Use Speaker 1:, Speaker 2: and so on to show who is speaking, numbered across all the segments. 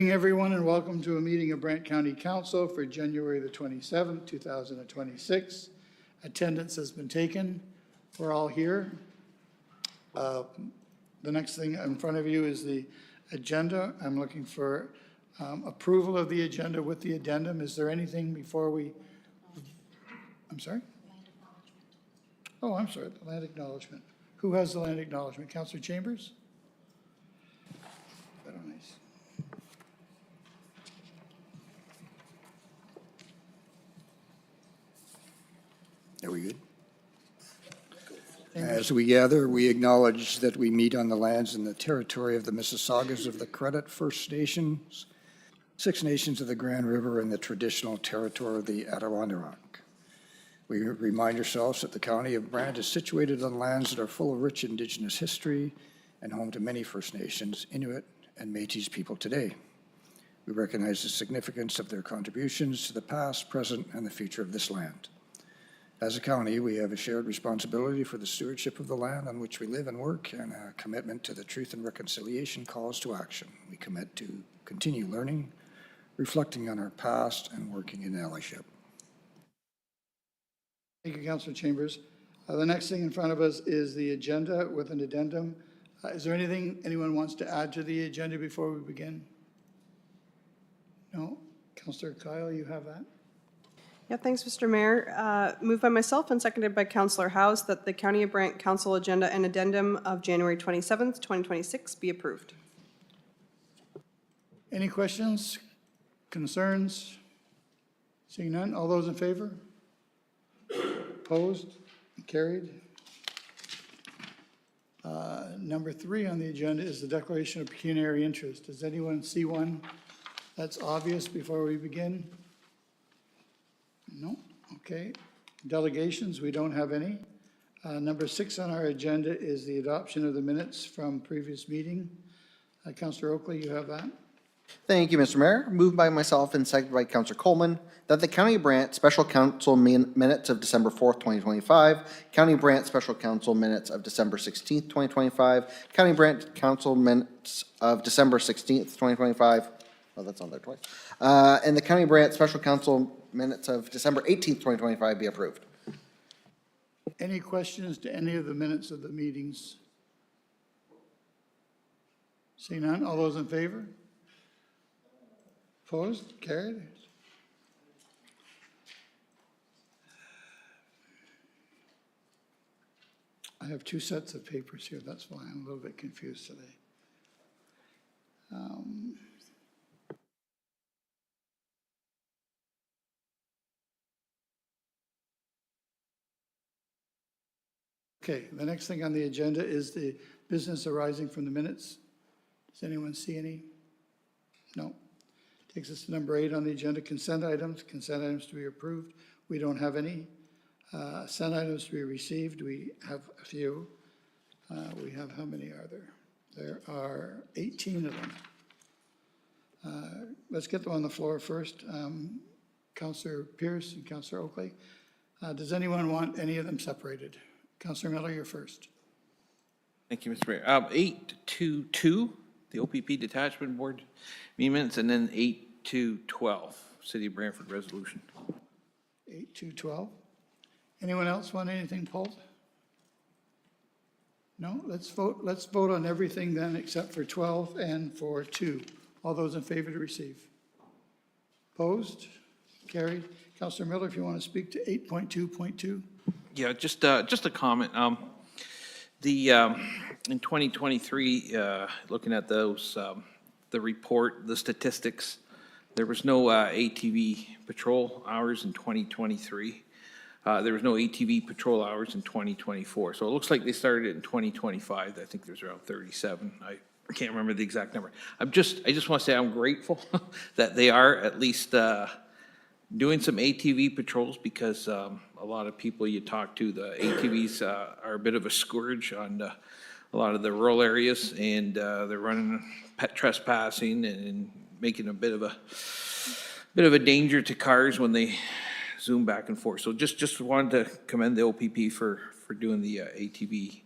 Speaker 1: Everyone, and welcome to a meeting of Brant County Council for January the 27th, 2026. Attendance has been taken. We're all here. The next thing in front of you is the agenda. I'm looking for approval of the agenda with the addendum. Is there anything before we, I'm sorry? Oh, I'm sorry, the land acknowledgement. Who has the land acknowledgement? Councillor Chambers? Very nice.
Speaker 2: Are we good? As we gather, we acknowledge that we meet on the lands and the territory of the Mississaugas of the Credit First Nations, Six Nations of the Grand River, and the traditional territory of the Adirondack. We remind ourselves that the County of Brant is situated on lands that are full of rich Indigenous history and home to many First Nations, Inuit, and Métis people today. We recognize the significance of their contributions to the past, present, and the future of this land. As a county, we have a shared responsibility for the stewardship of the land on which we live and work, and a commitment to the Truth and Reconciliation calls to action. We commit to continue learning, reflecting on our past, and working in allyship.
Speaker 1: Thank you, Councillor Chambers. The next thing in front of us is the agenda with an addendum. Is there anything anyone wants to add to the agenda before we begin? No? Councillor Kyle, you have that?
Speaker 3: Yeah, thanks, Mr. Mayor. Moved by myself and seconded by Councillor House that the County of Brant Council agenda and addendum of January 27th, 2026 be approved.
Speaker 1: Any questions, concerns? Seeing none, all those in favor? Opposed? Carried. Number 3 on the agenda is the declaration of pecuniary interest. Does anyone see one that's obvious before we begin? No? Okay. Delegations, we don't have any. Number 6 on our agenda is the adoption of the minutes from previous meeting. Councillor Oakley, you have that?
Speaker 4: Thank you, Mr. Mayor. Moved by myself and seconded by Councillor Coleman that the County of Brant Special Council minutes of December 4th, 2025, County of Brant Special Council minutes of December 16th, 2025, County of Brant Council minutes of December 16th, 2025, oh, that's on there twice, and the County of Brant Special Council minutes of December 18th, 2025 be approved.
Speaker 1: Any questions to any of the minutes of the meetings? Seeing none, all those in favor? Opposed? Carried. I have 2 sets of papers here. That's why I'm a little bit confused today. Okay, the next thing on the agenda is the business arising from the minutes. Does anyone see any? No. Takes us to number 8 on the agenda, consent items. Consent items to be approved. We don't have any. Consent items to be received. We have a few. We have, how many are there? There are 18 of them. Let's get them on the floor first. Councillor Pierce and Councillor Oakley. Does anyone want any of them separated? Councillor Miller, you're first.
Speaker 5: Thank you, Mr. Mayor. 822, the OPP Detachment Board minutes, and then 8-12, City of Brantford Resolution.
Speaker 1: 8-12. Anyone else want anything pulled? No? Let's vote. Let's vote on everything then except for 12 and for 2. All those in favor to receive? Opposed? Carried. Councillor Miller, if you want to speak to 8.2.2.
Speaker 5: Yeah, just a comment. In 2023, looking at those, the report, the statistics, there was no ATV patrol hours in 2023. There was no ATV patrol hours in 2024. So it looks like they started it in 2025. I think there's around 37. I can't remember the exact number. I just want to say I'm grateful that they are at least doing some ATV patrols, because a lot of people you talk to, the ATVs are a bit of a scourge on a lot of the rural areas, and they're running pet trespassing and making a bit of a danger to cars when they zoom back and forth. So just wanted to commend the OPP for doing the ATV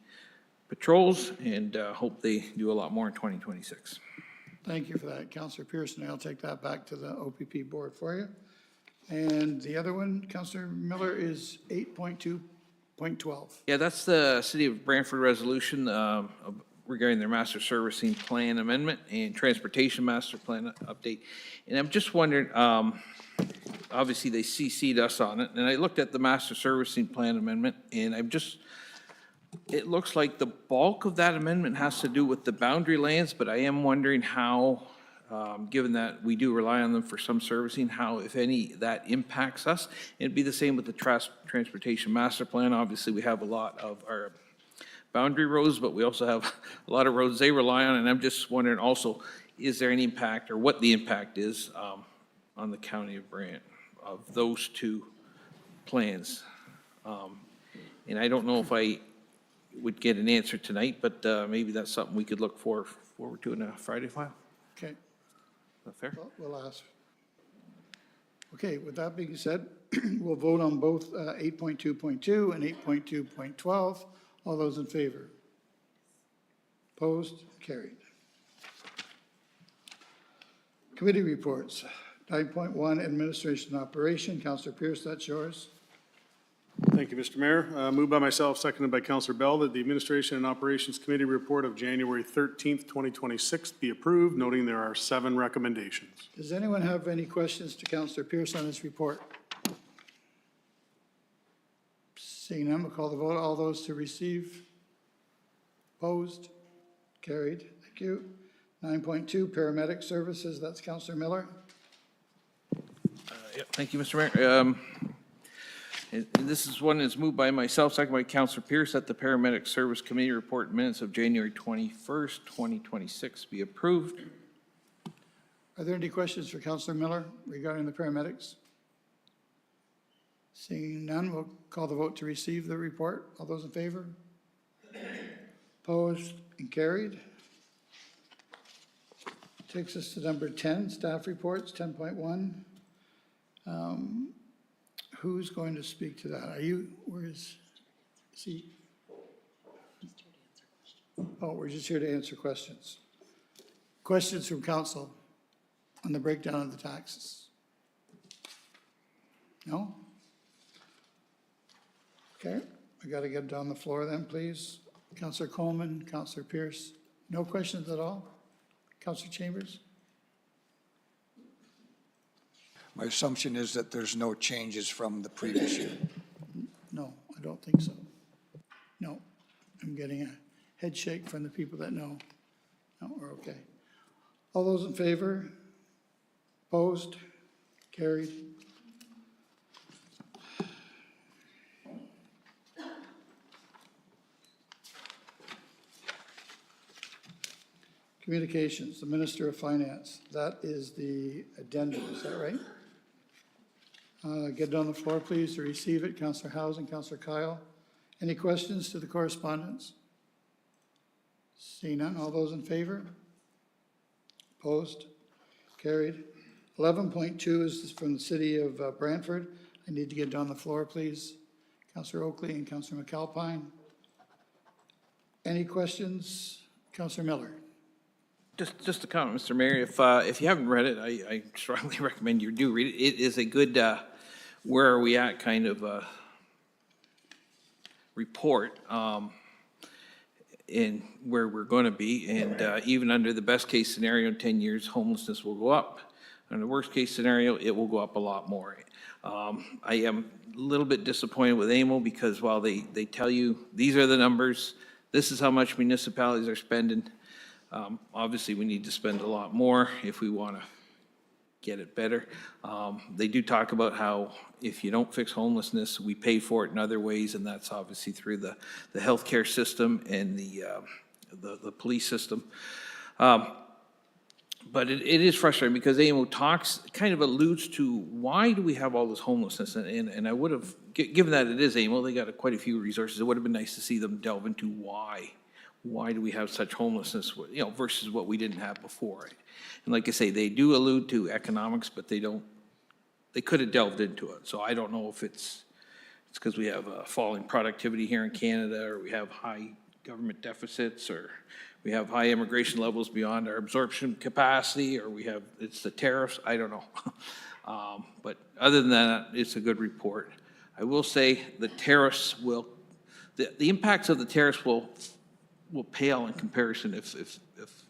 Speaker 5: patrols, and hope they do a lot more in 2026.
Speaker 1: Thank you for that, Counselor Pearson. I'll take that back to the OPP board for you. And the other one, Counselor Miller, is 8.2.12.
Speaker 5: Yeah, that's the City of Brantford resolution regarding their master servicing plan amendment and transportation master plan update. And I'm just wondering, obviously, they CC'd us on it, and I looked at the master servicing plan amendment, and it looks like the bulk of that amendment has to do with the boundary lands, but I am wondering how, given that we do rely on them for some servicing, how, if any, that impacts us. It'd be the same with the transportation master plan. Obviously, we have a lot of our boundary roads, but we also have a lot of roads they rely on, and I'm just wondering also, is there any impact, or what the impact is on the county of Brant of those two plans? And I don't know if I would get an answer tonight, but maybe that's something we could look forward to in a Friday file.
Speaker 1: Okay,
Speaker 5: Is that fair?
Speaker 1: we'll ask. Okay, with that being said, we'll vote on both 8.2.2 and 8.2.12. All those in favor? Opposed? Carried. Committee reports. 9.1, Administration and Operation. Counselor Pierce, that's yours.
Speaker 6: Thank you, Mr. Mayor. Moved by myself, seconded by Councilor Bell, that the Administration and Operations Committee report of January 13th, 2026 be approved, noting there are 7 recommendations.
Speaker 1: Does anyone have any questions to Counselor Pierce on this report? Seeing none, we'll call the vote. All those to receive? Opposed? Carried. Thank you. 9.2, Paramedic Services. That's Counselor Miller.
Speaker 5: Yeah, thank you, Mr. Mayor. And this is one that's moved by myself, second by Councilor Pierce, that the Paramedic Service Committee report minutes of January 21st, 2026 be approved.
Speaker 1: Are there any questions for Counselor Miller regarding the paramedics? Seeing none, we'll call the vote to receive the report. All those in favor? Opposed and carried. Takes us to number 10, staff reports, 10.1. Who's going to speak to that? Are you, where is he? Oh, we're just here to answer questions. Questions from council on the breakdown of the taxes? No? Okay, I got to get it on the floor then, please. Councillor Coleman, Councillor Pierce. No questions at all? Councillor Chambers?
Speaker 2: My assumption is that there's no changes from the previous year.
Speaker 1: No, I don't think so. No, I'm getting a head shake from the people that know. No, we're okay. All those in favor? Opposed? Carried? Communications, the Minister of Finance. That is the addendum, is that right? Get it on the floor, please, to receive it. Councillor Howes and Councillor Kyle. Any questions to the correspondence? See none. All those in favor? Opposed? Carried. 11.2 is from the City of Brantford. I need to get it on the floor, please. Councillor Oakley and Councillor McAlpine. Any questions? Councillor Miller.
Speaker 5: Just a comment, Mr. Mayor, if you haven't read it, I strongly recommend you do read it. It is a good, where are we at kind of report in where we're going to be. And even under the best case scenario in 10 years, homelessness will go up. Under the worst case scenario, it will go up a lot more. I am a little bit disappointed with AMO because while they tell you these are the numbers, this is how much municipalities are spending. Obviously, we need to spend a lot more if we want to get it better. They do talk about how if you don't fix homelessness, we pay for it in other ways, and that's obviously through the healthcare system and the police system. But it is frustrating because AMO kind of alludes to why do we have all this homelessness? And I would have, given that it is AMO, they got quite a few resources. It would have been nice to see them delve into why. Why do we have such homelessness, versus what we didn't have before? And like I say, they do allude to economics, but they could have delved into it. So I don't know if it's because we have falling productivity here in Canada, or we have high government deficits, or we have high immigration levels beyond our absorption capacity, or it's the tariffs, I don't know. But other than that, it's a good report. I will say the tariffs the impacts of the tariffs will pale in comparison if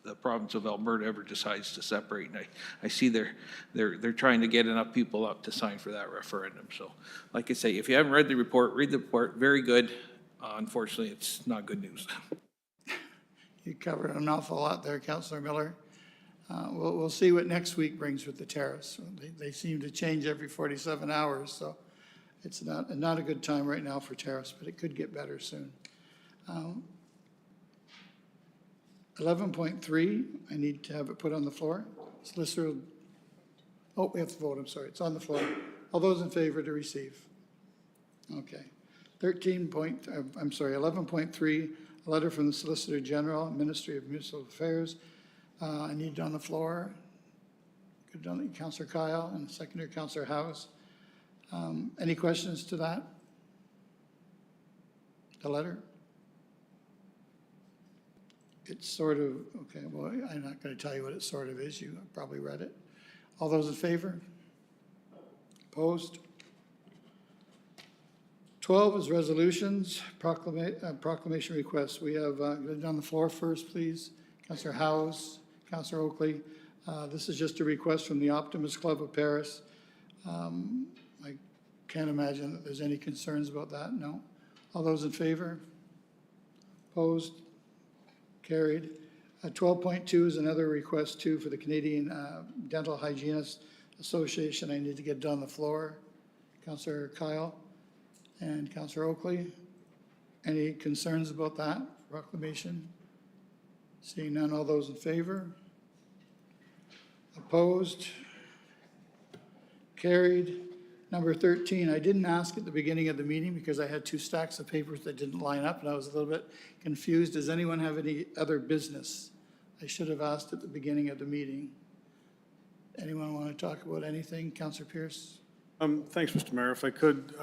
Speaker 5: the province of Alberta ever decides to separate. And I see they're trying to get enough people up to sign for that referendum. So like I say, if you haven't read the report, read the report, very good. Unfortunately, it's not good news.
Speaker 1: You covered an awful lot there, Councillor Miller. We'll see what next week brings with the tariffs. They seem to change every 47 hours, so it's not a good time right now for tariffs, but it could get better soon. 11.3, I need to have it put on the floor. Solicitor, oh, we have to vote, I'm sorry, it's on the floor. All those in favor to receive? Okay. 11.3, a letter from the Solicitor General, Ministry of Municipal Affairs. I need it on the floor. Good done, Councillor Kyle, and seconder Councillor House. Any questions to that? The letter? It's sort of, okay, well, I'm not going to tell you what it sort of is. You probably read it. All those in favor? Opposed? 12 is resolutions, proclamation requests. We have, on the floor first, please. Councillor House, Councillor Oakley. This is just a request from the Optimist Club of Paris. I can't imagine that there's any concerns about that, no? All those in favor? Opposed? Carried. 12.2 is another request too for the Canadian Dental Hygienists Association. I need to get it on the floor. Councillor Kyle and Councillor Oakley. Any concerns about that proclamation? Seeing none, all those in favor? Opposed? Carried. Number 13, I didn't ask at the beginning of the meeting because I had two stacks of papers that didn't line up and I was a little bit confused. Does anyone have any other business? I should have asked at the beginning of the meeting. Anyone want to talk about anything? Councillor Pierce?
Speaker 6: Thanks, Mr. Mayor. If I could,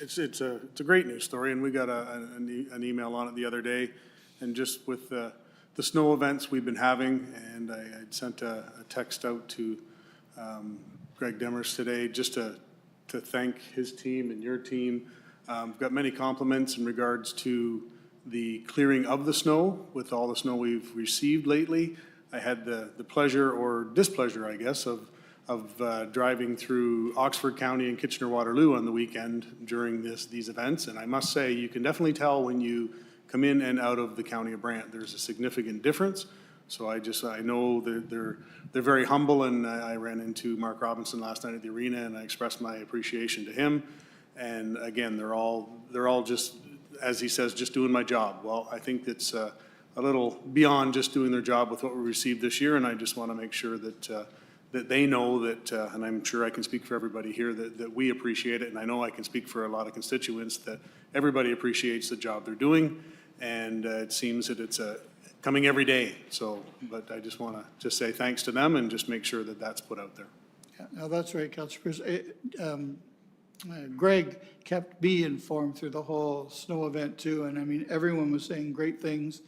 Speaker 6: it's a great news story, and we got an email on it the other day. And just with the snow events we've been having, and I'd sent a text out to Greg Demers today just to thank his team and your team. Got many compliments in regards to the clearing of the snow with all the snow we've received lately. I had the pleasure or displeasure, I guess, of driving through Oxford County and Kitchener-Waterloo on the weekend during these events. And I must say, you can definitely tell when you come in and out of the County of Brant. There's a significant difference. So I know that they're very humble, and I ran into Mark Robinson last night at the arena, and I expressed my appreciation to him. And again, they're all just, as he says, just doing my job. Well, I think it's a little beyond just doing their job with what we received this year, and I just want to make sure that they know that, and I'm sure I can speak for everybody here, that we appreciate it, and I know I can speak for a lot of constituents, that everybody appreciates the job they're doing, and it seems that it's coming every day. So, but I just want to just say thanks to them and just make sure that that's put out there.
Speaker 1: Yeah, no, that's right, Councillor Pierce. Greg kept me informed through the whole snow event too, and I mean, everyone was saying great things.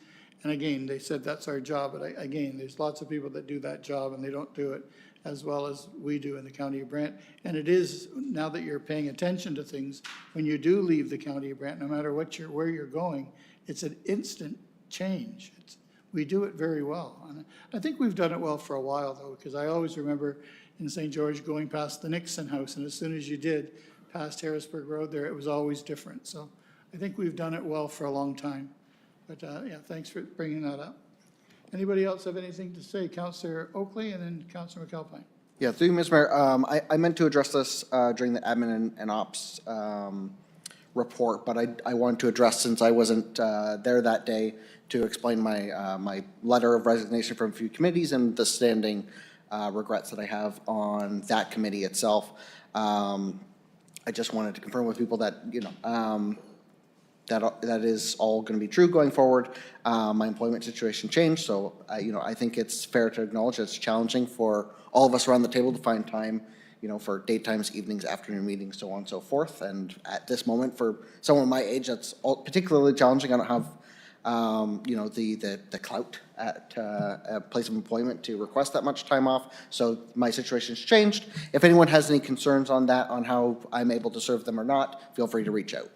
Speaker 1: And again, they said that's our job, but again, there's lots of people that do that job and they don't do it as well as we do in the County of Brant. And it is, now that you're paying attention to things, when you do leave the County of Brant, no matter where you're going, it's an instant change. We do it very well. And I think we've done it well for a while though, because I always remember in St. George going past the Nixon House, and as soon as you did, past Harrisburg Road there, it was always different. So I think we've done it well for a long time. But yeah, thanks for bringing that up. Anybody else have anything to say? Councillor Oakley and then Councillor McAlpine.
Speaker 4: Yeah, through you, Mr. Mayor, I meant to address this during the admin and ops report, but I wanted to address, since I wasn't there that day, to explain my letter of resignation from a few committees and the standing regrets that I have on that committee itself. I just wanted to confirm with people that, you know, that is all going to be true going forward. My employment situation changed, so you know, I think it's fair to acknowledge that it's challenging for all of us around the table to find time, you know, for daytimes, evenings, afternoon meetings, so on and so forth. And at this moment, for someone my age, that's particularly challenging. I don't have you know, the clout at a place of employment to request that much time off. So my situation's changed. If anyone has any concerns on that, on how I'm able to serve them or not, feel free to reach out.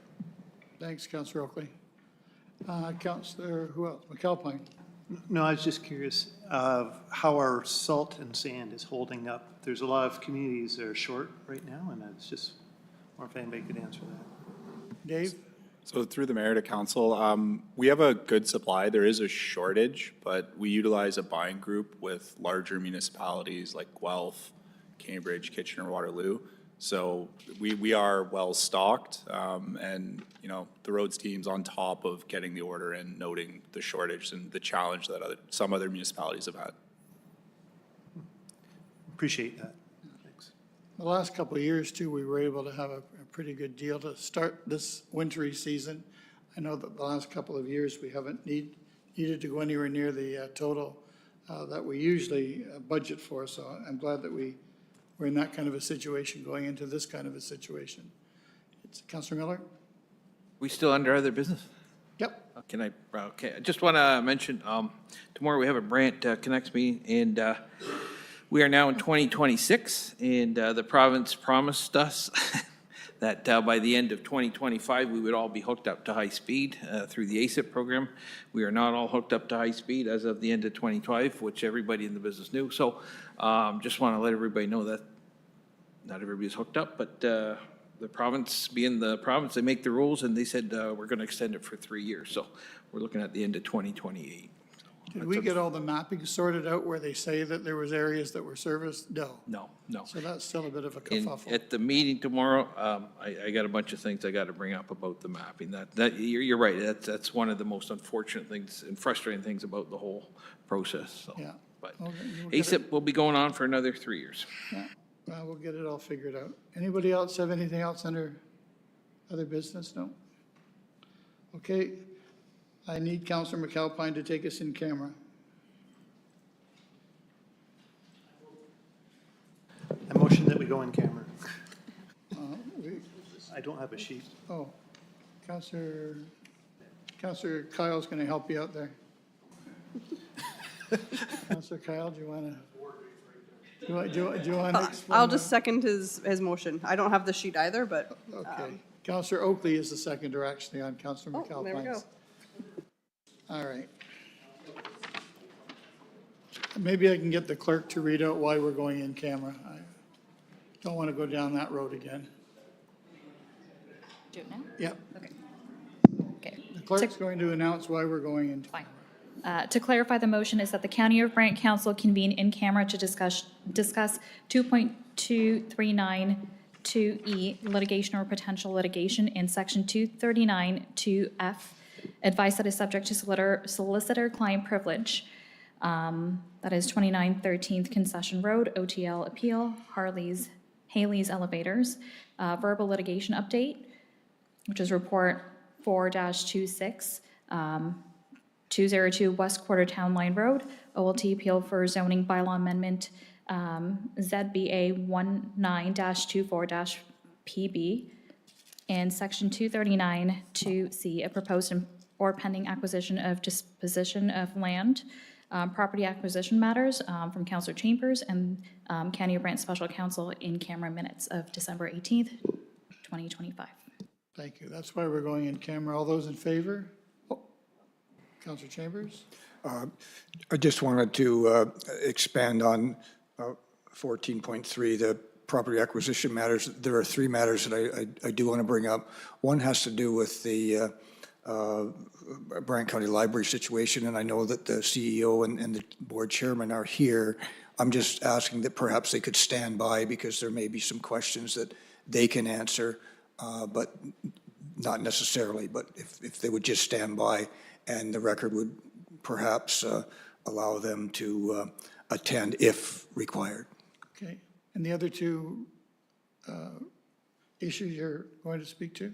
Speaker 1: Thanks, Councillor Oakley. Councillor, who else? McAlpine.
Speaker 7: No, I was just curious how our salt and sand is holding up. There's a lot of communities that are short right now, and I was just wondering if anybody could answer that.
Speaker 1: Dave?
Speaker 8: So through the mayor to council, we have a good supply. There is a shortage, but we utilize a buying group with larger municipalities like Guelph, Cambridge, Kitchener, Waterloo. So we are well stocked, and you know the roads team's on top of getting the order and noting the shortage and the challenge that some other municipalities have had.
Speaker 7: Appreciate that. Thanks.
Speaker 1: The last couple of years too, we were able to have a pretty good deal to start this wintry season. I know that the last couple of years, we haven't needed to go anywhere near the total that we usually budget for. So I'm glad that we're in that kind of a situation going into this kind of a situation. It's Councillor Miller?
Speaker 5: We still under other business?
Speaker 1: Yep.
Speaker 5: Okay, I just want to mention, tomorrow we have a Brant Connects meeting, and we are now in 2026, and the province promised us that by the end of 2025, we would all be hooked up to high speed through the ASIP program. We are not all hooked up to high speed as of the end of 2025, which everybody in the business knew. So just want to let everybody know that not everybody's hooked up, but the province, being the province, they make the rules, and they said we're going to extend it for 3 years. So we're looking at the end of 2028.
Speaker 1: Did we get all the mapping sorted out where they say that there was areas that were serviced? No.
Speaker 5: No.
Speaker 1: So that's still a bit of a
Speaker 5: In,
Speaker 1: kerfuffle.
Speaker 5: at the meeting tomorrow, I got a bunch of things I got to bring up about the mapping. You're right, that's one of the most unfortunate things and frustrating things about the whole process, so.
Speaker 1: Yeah.
Speaker 5: But
Speaker 1: Okay, you'll get it.
Speaker 5: ASIP will be going on for another 3 years.
Speaker 1: Yeah, well, we'll get it all figured out. Anybody else have anything else under other business? No? Okay, I need Councillor McAlpine to take us in camera.
Speaker 7: I motion that we go in camera.
Speaker 1: We-
Speaker 7: I don't have a sheet.
Speaker 1: Oh, Councillor Kyle's going to help you out there. Councillor Kyle, do you want to? Do you want to explain?
Speaker 3: I'll just second his motion. I don't have the sheet either, but,
Speaker 1: Okay. Councillor Oakley is the seconder actually on Councillor
Speaker 3: oh,
Speaker 1: McAlpine's.
Speaker 3: there we go.
Speaker 1: All right. Maybe I can get the clerk to read out why we're going in camera. I don't want to go down that road again.
Speaker 9: Do it now?
Speaker 1: Yep.
Speaker 9: Okay. Okay.
Speaker 1: The clerk's going to announce why we're going in.
Speaker 9: Fine. To clarify, the motion is that the County of Brant Council convene in camera to discuss 2.2392E litigation or potential litigation in Section 239-2F, advice that is subject to solicitor-client privilege. That is 29 13th Concession Road, OTL Appeal, Haley's Elevators. Verbal litigation update, which is report 4-26, 202 West Quarter Town Line Road, OLT appeal for zoning bylaw amendment, ZBA 19-24-PB. And section 239-2C, a proposed or pending acquisition of disposition of land, property acquisition matters from Councillor Chambers and County of Brant Special Counsel in camera minutes of December 18th, 2025.
Speaker 1: Thank you. That's why we're going in camera. All those in favor? Oh, Councillor Chambers?
Speaker 2: I just wanted to expand on 14.3, the property acquisition matters. There are 3 matters that I do want to bring up. One has to do with the Brant County Library situation, and I know that the CEO and the board chairman are here. I'm just asking that perhaps they could stand by because there may be some questions that they can answer, but not necessarily. But if they would just stand by, and the record would perhaps allow them to attend if required.
Speaker 1: Okay. And the other 2 issues you're going to speak to?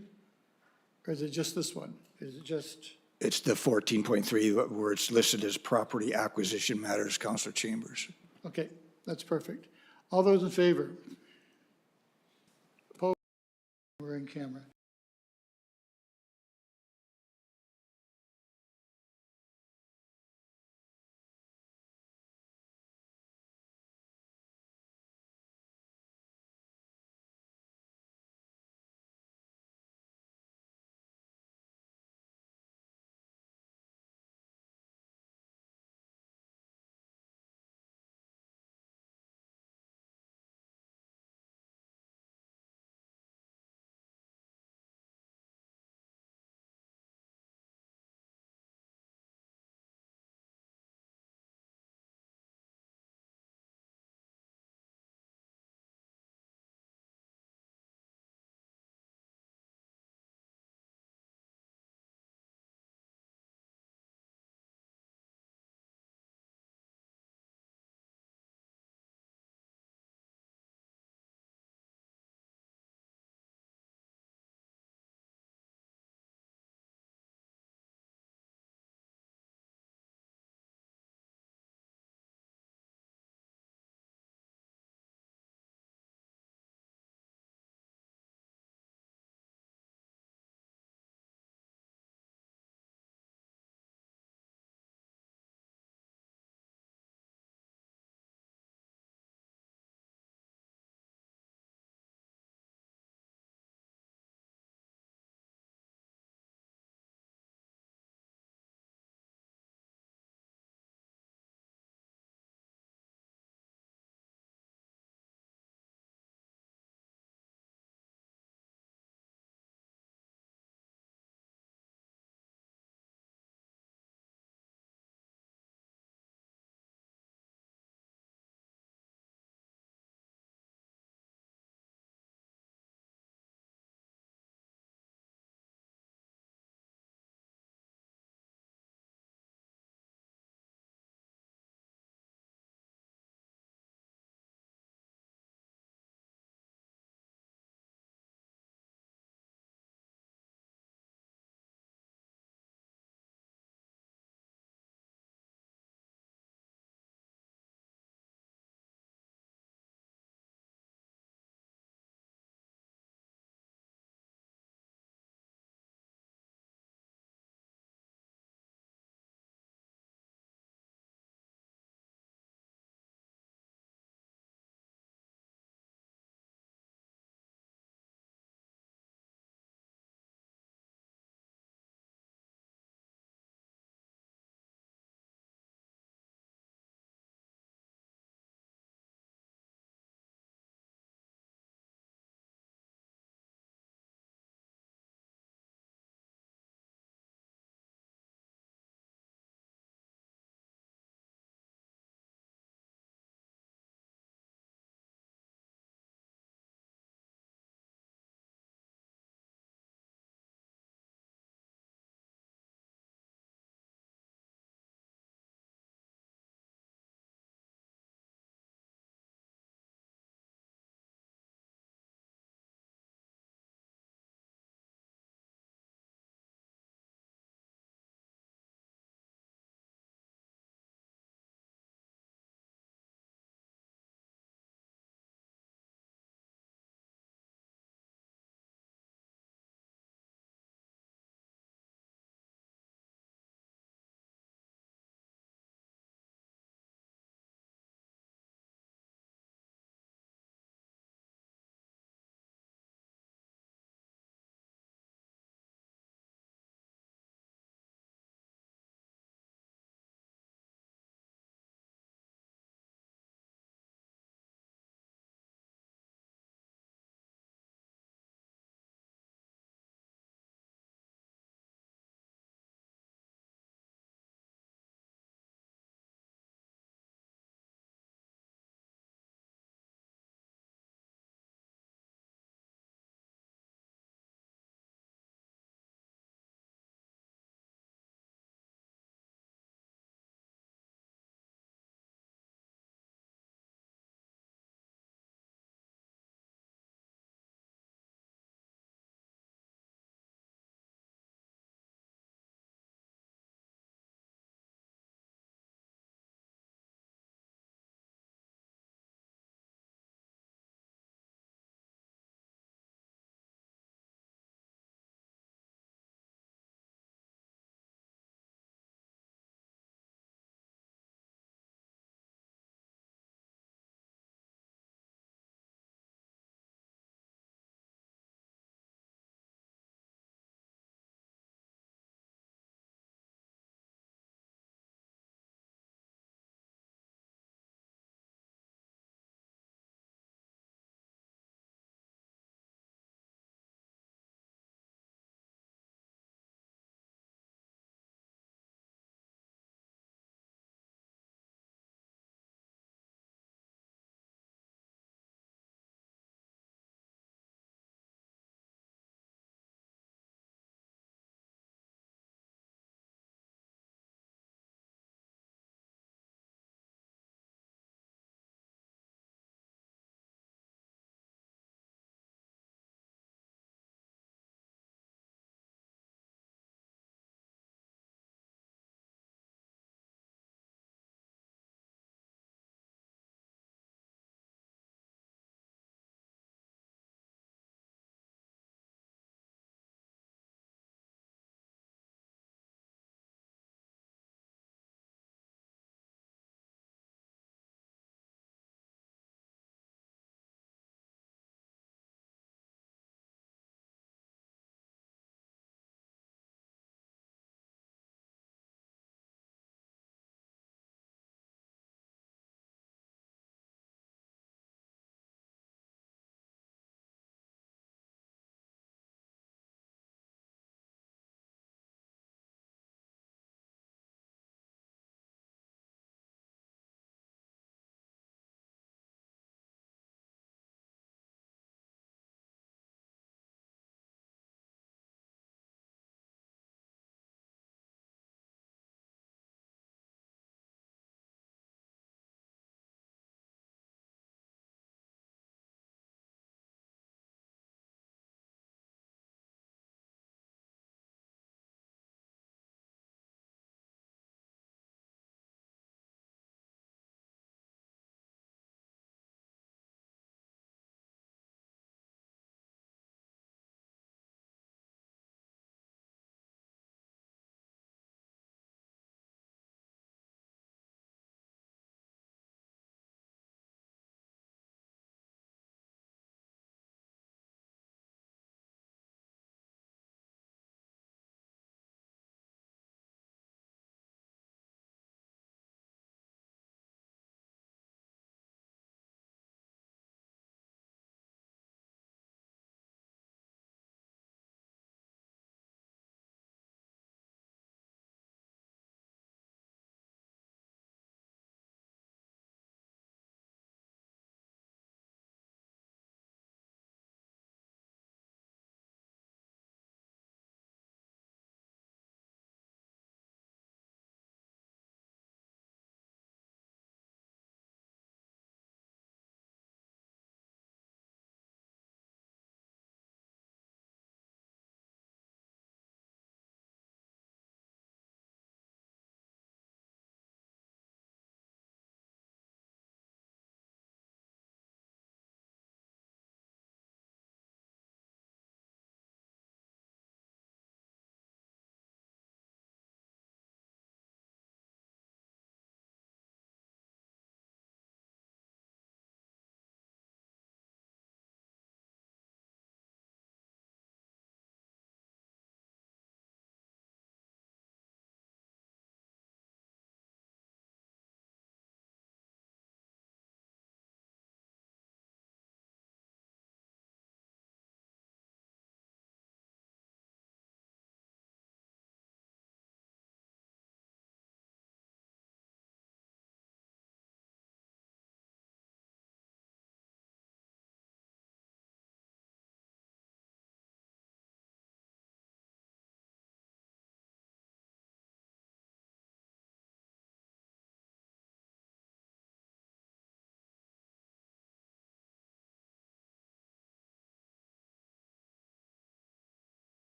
Speaker 1: Or is it just this one? Is it just?
Speaker 2: It's the 14.3 where it's listed as property acquisition matters, Councillor Chambers.
Speaker 1: Okay, that's perfect. All those in favor? Opposed? We're in camera.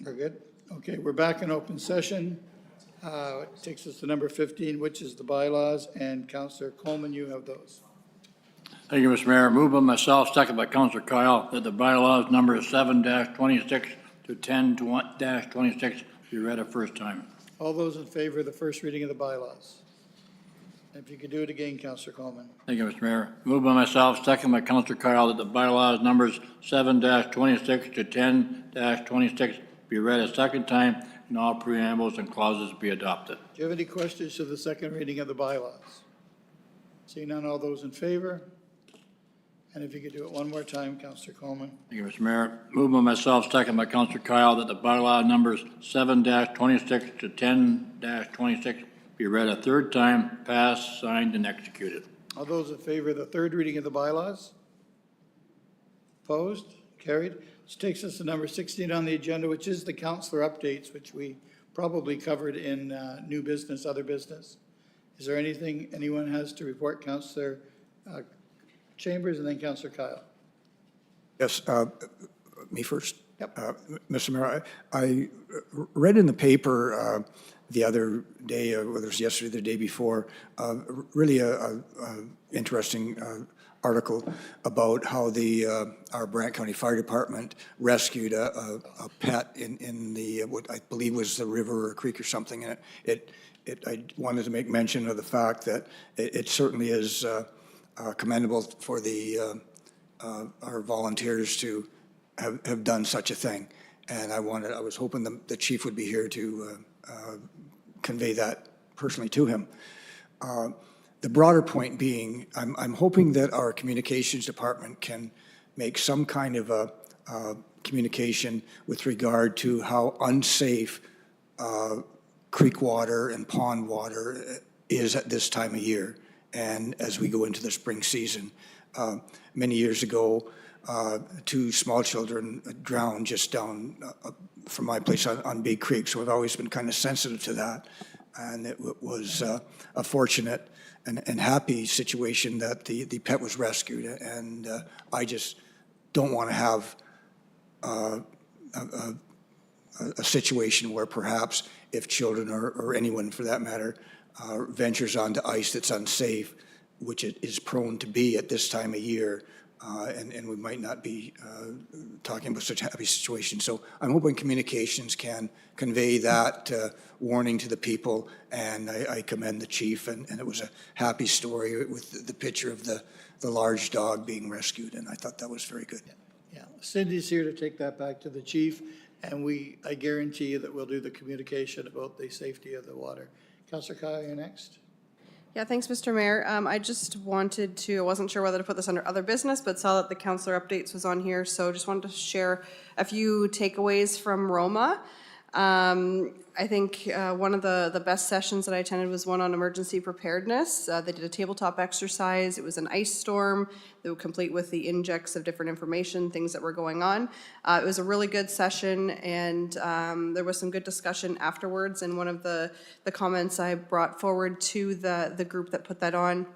Speaker 1: We're good? Okay, we're back in open session. It takes us to number 15, which is the bylaws, and Councillor Coleman, you have those.
Speaker 10: Thank you, Mr. Mayor. Moved by myself, second by Councilor Kyle, that the bylaws number 7-26 to 10-26 be read a first time.
Speaker 1: All those in favor of the first reading of the bylaws? If you could do it again, Councillor Coleman.
Speaker 10: Thank you, Mr. Mayor. Moved by myself, second by Councilor Kyle, that the bylaws numbers 7-26 to 10-26 be read a second time, and all preambles and clauses be adopted.
Speaker 1: Do you have any questions to the second reading of the bylaws? Seeing none, all those in favor? And if you could do it one more time, Councillor Coleman.
Speaker 10: Thank you, Mr. Mayor. Moved by myself, second by Councilor Kyle, that the bylaw numbers 7-26 to 10-26 be read a third time, passed, signed, and executed.
Speaker 1: All those in favor of the third reading of the bylaws? Opposed? Carried. Which takes us to number 16 on the agenda, which is the councillor updates, which we probably covered in new business, other business. Is there anything anyone has to report? Councillor Chambers and then Councillor Kyle.
Speaker 2: Yes, me first.
Speaker 1: Yep.
Speaker 2: Mr. Mayor, I read in the paper the other day, whether it was yesterday or the day before, really a interesting article about how our Brant County Fire Department rescued a pet in the, what I believe was the river or creek or something. And I wanted to make mention of the fact that it certainly is commendable for our volunteers to have done such a thing. And I was hoping the chief would be here to convey that personally to him. The broader point being, I'm hoping that our communications department can make some kind of a communication with regard to how unsafe creek water and pond water is at this time of year. And as we go into the spring season, many years ago, 2 small children drowned just down from my place on Big Creek. So I've always been kind of sensitive to that. And it was a fortunate and happy situation that the pet was rescued. And I just don't want to have a situation where perhaps if children or anyone for that matter ventures onto ice that's unsafe, which it is prone to be at this time of year, and we might not be talking about such a happy situation. So I'm hoping communications can convey that warning to the people, and I commend the chief, and it was a happy story with the picture of the large dog being rescued, and I thought that was very good.
Speaker 1: Yeah, Cindy's here to take that back to the chief, and I guarantee you that we'll do the communication about the safety of the water. Councillor Kyle, you're next.
Speaker 3: Yeah, thanks, Mr. Mayor. I just wanted to, I wasn't sure whether to put this under other business, but saw that the councillor updates was on here, so just wanted to share a few takeaways from Roma. I think one of the best sessions that I attended was one on emergency preparedness. They did a tabletop exercise. It was an ice storm. They were complete with the injects of different information, things that were going on. It was a really good session, and there was some good discussion afterwards. And one of the comments I brought forward to the group that put that on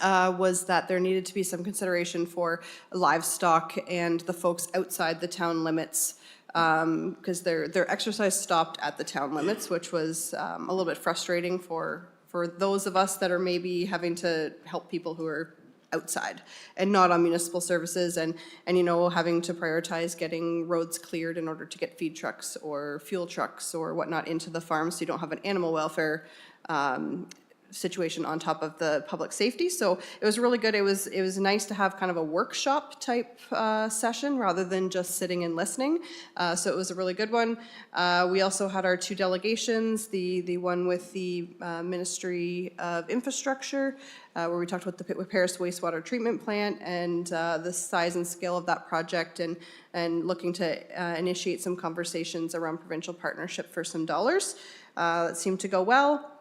Speaker 3: was that there needed to be some consideration for livestock and the folks outside the town limits, because their exercise stopped at the town limits, which was a little bit frustrating for those of us that are maybe having to help people who are outside and not on municipal services, and you know, having to prioritize getting roads cleared in order to get feed trucks or fuel trucks or whatnot into the farm, so you don't have an animal welfare situation on top of the public safety. So it was really good. It was nice to have kind of a workshop type session rather than just sitting and listening. So it was a really good one. We also had our 2 delegations, the one with the Ministry of Infrastructure, where we talked about the Pitt Paris wastewater treatment plant and the size and scale of that project, and looking to initiate some conversations around provincial partnership for some dollars. That seemed to go well.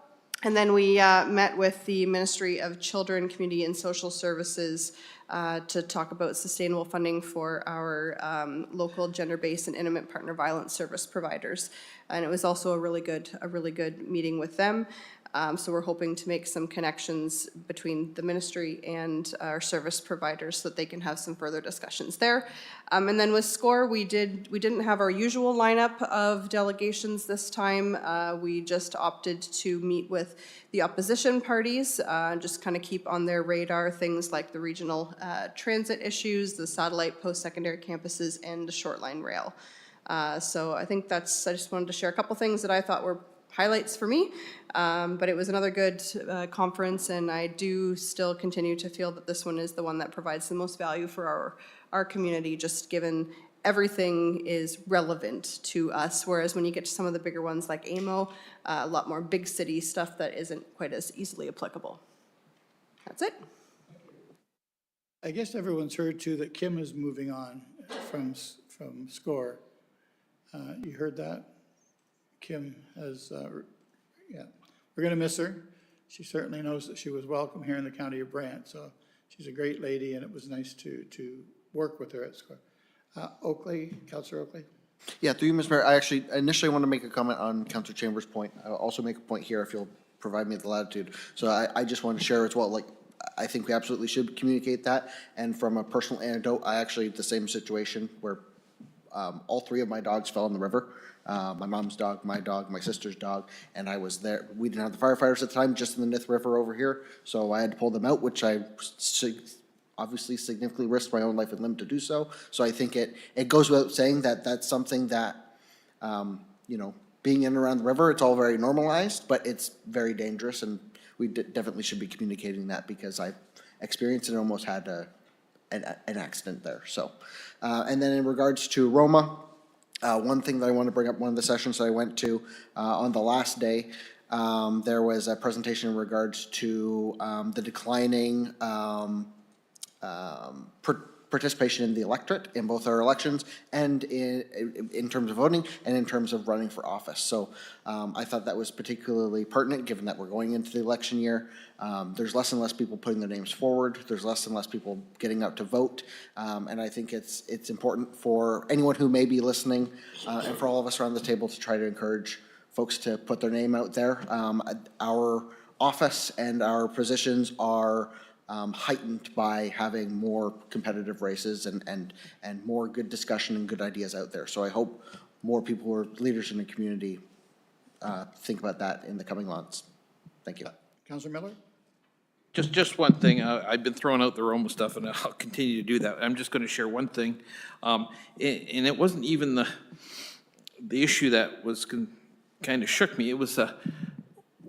Speaker 3: And then we met with the Ministry of Children, Community and Social Services to talk about sustainable funding for our local gender-based and intimate partner violence service providers. And it was also a really good meeting with them. So we're hoping to make some connections between the ministry and our service providers so that they can have some further discussions there. And then with SCORE, we didn't have our usual lineup of delegations this time. We just opted to meet with the opposition parties, just kind of keep on their radar things like the regional transit issues, the satellite post-secondary campuses, and the short line rail. So I think I just wanted to share a couple things that I thought were highlights for me, but it was another good conference, and I do still continue to feel that this one is the one that provides the most value for our community, just given everything is relevant to us, whereas when you get to some of the bigger ones like AMO, a lot more big city stuff that isn't quite as easily applicable. That's it.
Speaker 1: I guess everyone's heard too that Kim is moving on from SCORE. You heard that? Kim has, yeah, we're going to miss her. She certainly knows that she was welcome here in the county of Brant, so she's a great lady, and it was nice to work with her at SCORE. Oakley, Councillor Oakley?
Speaker 4: Yeah, through you, Mr. Mayor, I actually initially want to make a comment on Councillor Chambers' point. I'll also make a point here if you'll provide me the latitude. So I just want to share as well, like, I think we absolutely should communicate that. And from a personal anecdote, I actually, the same situation where all three of my dogs fell in the river. My mom's dog, my sister's dog, and I was there. We didn't have the firefighters at the time, just in the Nith River over here, so I had to pull them out, which I obviously significantly risked my own life and limb to do so. So I think it goes without saying that that's something that, you know, being in and around the river, it's all very normalized, but it's very dangerous, and we definitely should be communicating that, because I experienced and almost had an accident there. So, and then in regards to Roma, one thing that I want to bring up, one of the sessions that I went to on the last day, there was a presentation in regards to the declining participation in the electorate in both our elections and in terms of voting and in terms of running for office. So I thought that was particularly pertinent, given that we're going into the election year. There's less and less people putting their names forward. There's less and less people getting out to vote. And I think it's important for anyone who may be listening and for all of us around the table to try to encourage folks to put their name out there. Our office and our positions are heightened by having more competitive races and more good discussion and good ideas out there. So I hope more people who are leaders in the community think about that in the coming months. Thank you.
Speaker 1: Councillor Miller?
Speaker 5: Just one thing, I've been throwing out the Roma stuff, and I'll continue to do that. I'm just going to share one thing, and it wasn't even the issue that was kind of shook me. It was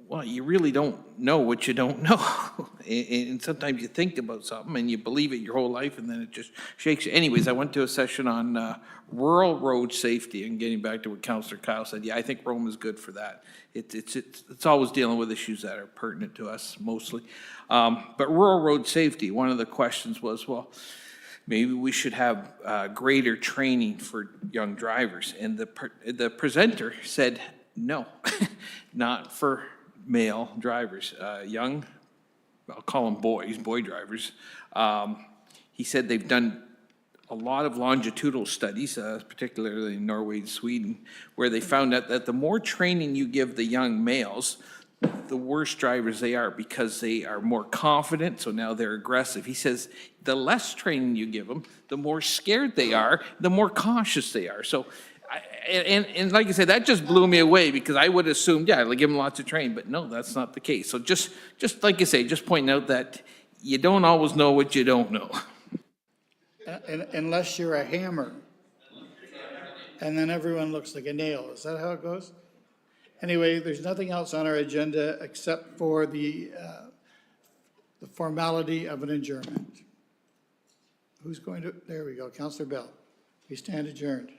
Speaker 5: well, you really don't know what you don't know. And sometimes you think about something and you believe it your whole life, and then it just shakes you. Anyways, I went to a session on rural road safety, and getting back to what Councillor Kyle said, yeah, I think Rome is good for that. It's always dealing with issues that are pertinent to us mostly. But rural road safety, one of the questions was, well, maybe we should have greater training for young drivers. And the presenter said, no, not for male drivers, young, I'll call them boy drivers. He said they've done a lot of longitudinal studies, particularly in Norway and Sweden, where they found out that the more training you give the young males, the worse drivers they are, because they are more confident, so now they're aggressive. He says the less training you give them, the more scared they are, the more cautious they are. So, and like I said, that just blew me away, because I would assume, yeah, give them lots of training, but no, that's not the case. So just like you say, just pointing out that you don't always know what you don't know.
Speaker 1: Unless you're a hammer, and then everyone looks like a nail. Is that how it goes? Anyway, there's nothing else on our agenda except for the formality of an adjournment. Who's going to, there we go, Councillor Bell. We stand adjourned.